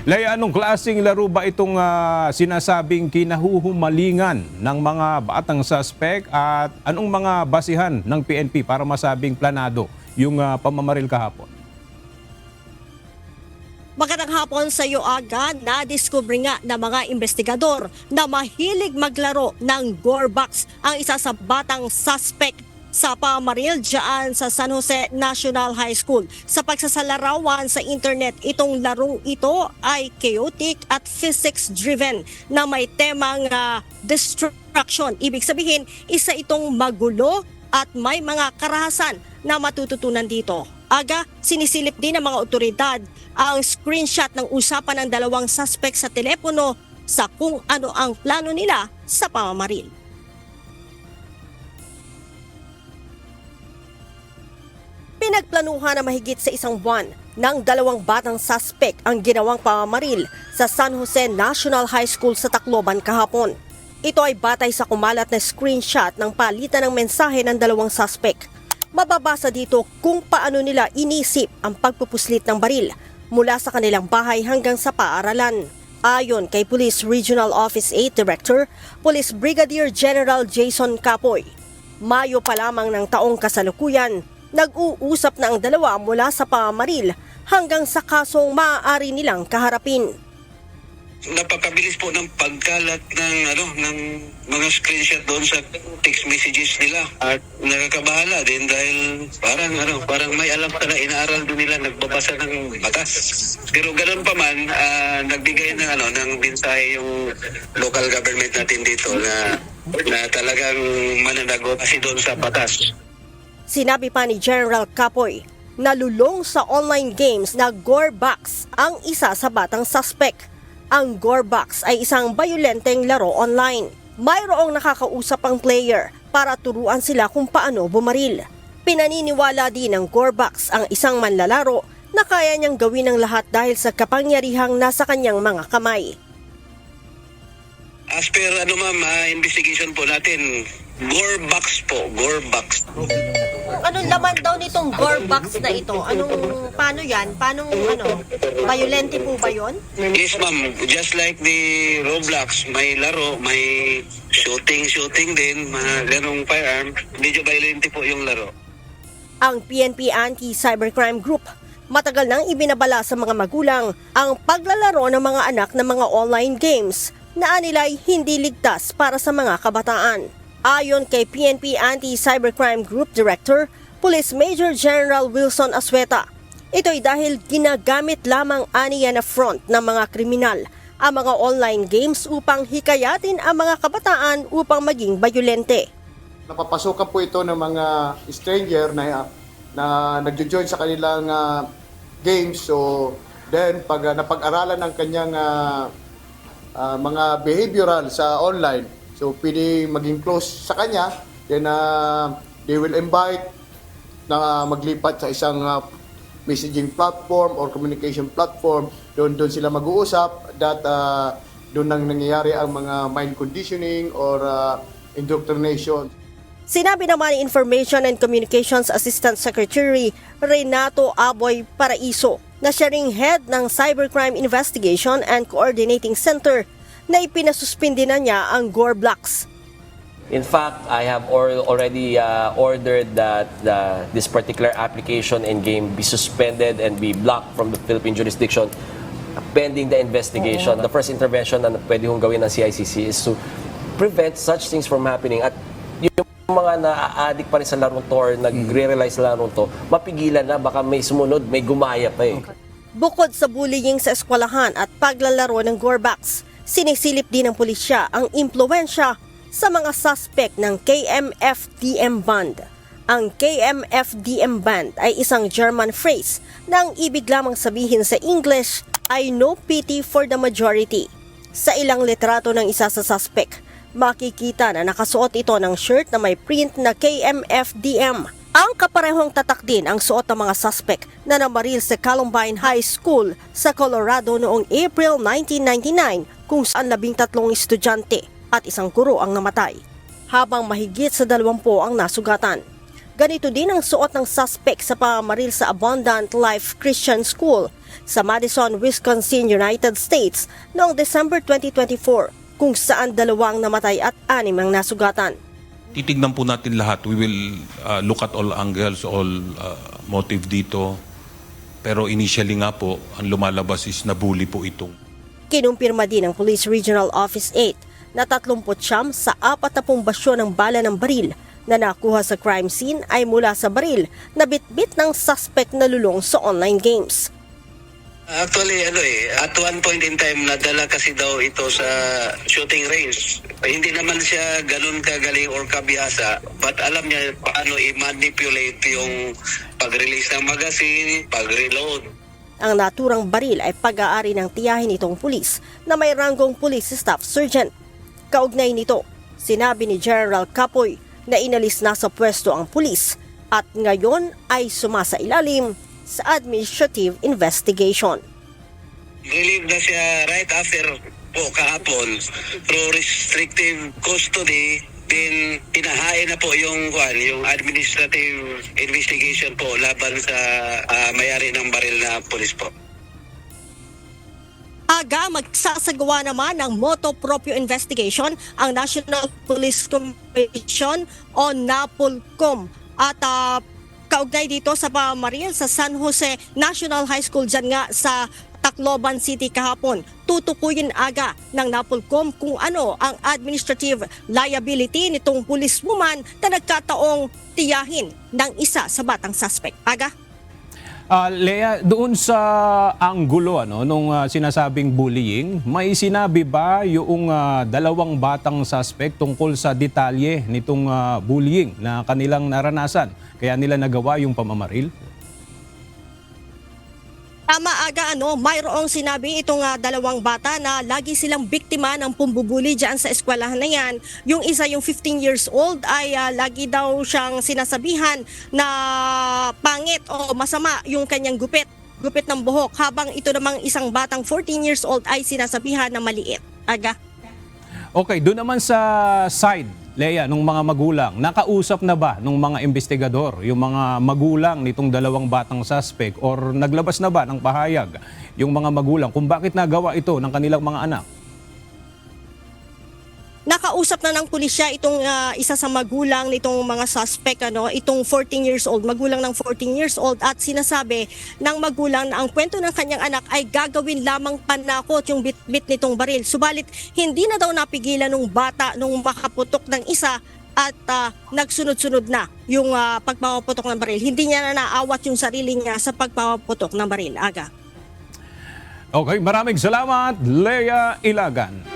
Leia, anong klaseng laro ba itong sinasabing kinahuhumalingan ng mga batang suspect at anong mga basihan ng PNP para masabing planado yung pamamaril kahapon? Magandang hapon sa iyo agad. Na-discover nga ng mga investigador na mahilig maglaro ng gore box ang isa sa batang suspect sa pamaril dyan sa San Jose National High School. Sa pagsasalarawan sa internet, itong larong ito ay chaotic at physics-driven na may temang destruction. Ibig sabihin, isa itong magulo at may mga karahasan na matututunan dito. Aga, sinisilip din ng mga otoridad ang screenshot ng usapan ng dalawang suspect sa telepono sa kung ano ang plano nila sa pamamaril. Pinagplanuhan na mahigit sa isang buwan ng dalawang batang suspect ang ginawang pamamaril sa San Jose National High School sa Tacloban kahapon. Ito ay batay sa kumalat na screenshot ng palitan ng mensahe ng dalawang suspect. Mababasa dito kung paano nila inisip ang pagpupuslit ng baril mula sa kanilang bahay hanggang sa paaralan. Ayon kay Police Regional Office 8 Director, Police Brigadier General Jason Capoy, Mayo pa lamang ng taong kasalukuyan, nag-uusap na ang dalawa mula sa pamamaril hanggang sa kasong maaari nilang kaharapin. Napakabilis po ng pagkalat ng mga screenshot doon sa text messages nila at nakakabahala din dahil parang may alam ka na inaaral doon nila, nagbabasa ng batas. Pero ganoon pa man, nagbigay ng mensahe yung local government natin dito na talagang mananagot kasi doon sa batas. Sinabi pa ni General Capoy, nalulong sa online games na gore box ang isa sa batang suspect. Ang gore box ay isang bayolenteng laro online. Mayroong nakakausap ang player para turuan sila kung paano bumaril. Pinaniniwala din ng gore box ang isang manlalaro na kaya niyang gawin ang lahat dahil sa kapangyarihang nasa kanyang mga kamay. As per investigation po natin, gore box po, gore box. Anong laman daw nitong gore box na ito? Paano yan? Violente po ba yun? Yes ma'am, just like the Roblox, may laro, may shooting din, mga ganong firearm. Medyo violente po yung laro. Ang PNP Anti-Cybercrime Group matagal nang ibinabala sa mga magulang ang paglalaro ng mga anak ng mga online games na anilay hindi ligtas para sa mga kabataan. Ayon kay PNP Anti-Cybercrime Group Director, Police Major General Wilson Asueta, ito'y dahil ginagamit lamang aniya na front ng mga kriminal ang mga online games upang hikayatin ang mga kabataan upang maging bayolente. Napapasukan po ito ng mga stranger na nagjo-join sa kanilang games. So then pag napag-aralan ng kanyang mga behavioral sa online, so pwede maging close sa kanya, then they will invite na maglipat sa isang messaging platform or communication platform. Doon sila mag-uusap that doon nang nangyayari ang mga mind conditioning or indoctrination. Sinabi naman ni Information and Communications Assistant Secretary Renato Aboy Paraiso na siya ring head ng Cybercrime Investigation and Coordinating Center na ipinasuspindi na niya ang gore blocks. In fact, I have already ordered that this particular application and game be suspended and be blocked from the Philippine jurisdiction pending the investigation. The first intervention na pwede kong gawin ng CICC is to prevent such things from happening. At yung mga na-addict pa rin sa larong to or nagre-realize sa larong to, mapigilan na, baka may sumunod, may gumaya pa eh. Bukod sa bullying sa eskwelahan at paglalaro ng gore box, sinisilip din ng pulisya ang impluwensya sa mga suspect ng KMFDM band. Ang KMFDM band ay isang German phrase na ang ibig lamang sabihin sa English ay no pity for the majority. Sa ilang litrato ng isa sa suspect, makikita na nakasuot ito ng shirt na may print na KMFDM. Ang kaparehong tatak din ang suot ng mga suspect na namaril sa Columbine High School sa Colorado noong April 1999 kung saan 13 estudyante at isang guro ang namatay, habang mahigit sa 20 ang nasugatan. Ganito din ang suot ng suspect sa pamamaril sa Abundant Life Christian School sa Madison, Wisconsin, United States noong December 2024 kung saan 2 ang namatay at 6 ang nasugatan. Titignan po natin lahat. We will look at all angles, all motive dito. Pero initially nga po, ang lumalabas is nabully po itong. Kinumpirma din ng Police Regional Office 8 na 39 sa 40 basyo ng bala ng baril na nakuha sa crime scene ay mula sa baril na bitbit ng suspect na lulong sa online games. Actually, at one point in time, nadala kasi daw ito sa shooting range. Hindi naman siya ganun kagaling or kabihasa, but alam niya paano i-manipulate yung pag-release ng magazine, pag-reload. Ang naturang baril ay pag-aari ng tiyahin nitong pulis na may ranggong Police Staff Sergeant. Kaugnay nito, sinabi ni General Capoy na inalis na sa pwesto ang pulis at ngayon ay sumasailalim sa administrative investigation. Relieved na siya right after po kahapon through restrictive custody. Then pinahain na po yung administrative investigation po laban sa may-ari ng baril na pulis po. Aga magsasagawa naman ng motu proprio investigation ang National Police Commission o NAPOLCOM at kaugnay dito sa pamaril sa San Jose National High School dyan nga sa Tacloban City kahapon. Tutukuyin aga ng NAPOLCOM kung ano ang administrative liability nitong policewoman na nagkataong tiyahin ng isa sa batang suspect. Aga? Lea, doon sa anggulo nung sinasabing bullying, may sinabi ba yung 2 batang suspect tungkol sa detalye nitong bullying na kanilang naranasan? Kaya nila nagawa yung pamamaril? Tama aga mayroong sinabi itong 2 bata na lagi silang biktima ng pumbubuli dyan sa eskwelahan na yan. Yung isa, yung 15 years old, ay lagi daw siyang sinasabihan na pangit o masama yung kanyang gupit ng buhok. Habang ito namang isang batang 14 years old ay sinasabihan na maliit. Aga? Okay, doon naman sa side, Lea, nung mga magulang, nakausap na ba nung mga investigador, yung mga magulang nitong 2 batang suspect or naglabas na ba ng pahayag yung mga magulang kung bakit nagawa ito ng kanilang mga anak? Nakausap na ng pulisya itong isa sa magulang nitong mga suspect, itong 14 years old, magulang ng 14 years old, at sinasabi ng magulang na ang kwento ng kanyang anak ay gagawin lamang panakot yung bit-bit nitong baril. Subalit hindi na daw napigilan ng bata nung makaputok ng isa at nagsunod-sunod na yung pagpapaputok ng baril. Hindi niya na naawat yung sarili niya sa pagpapaputok ng baril. Aga. Okay, maraming salamat, Lea Ilagan.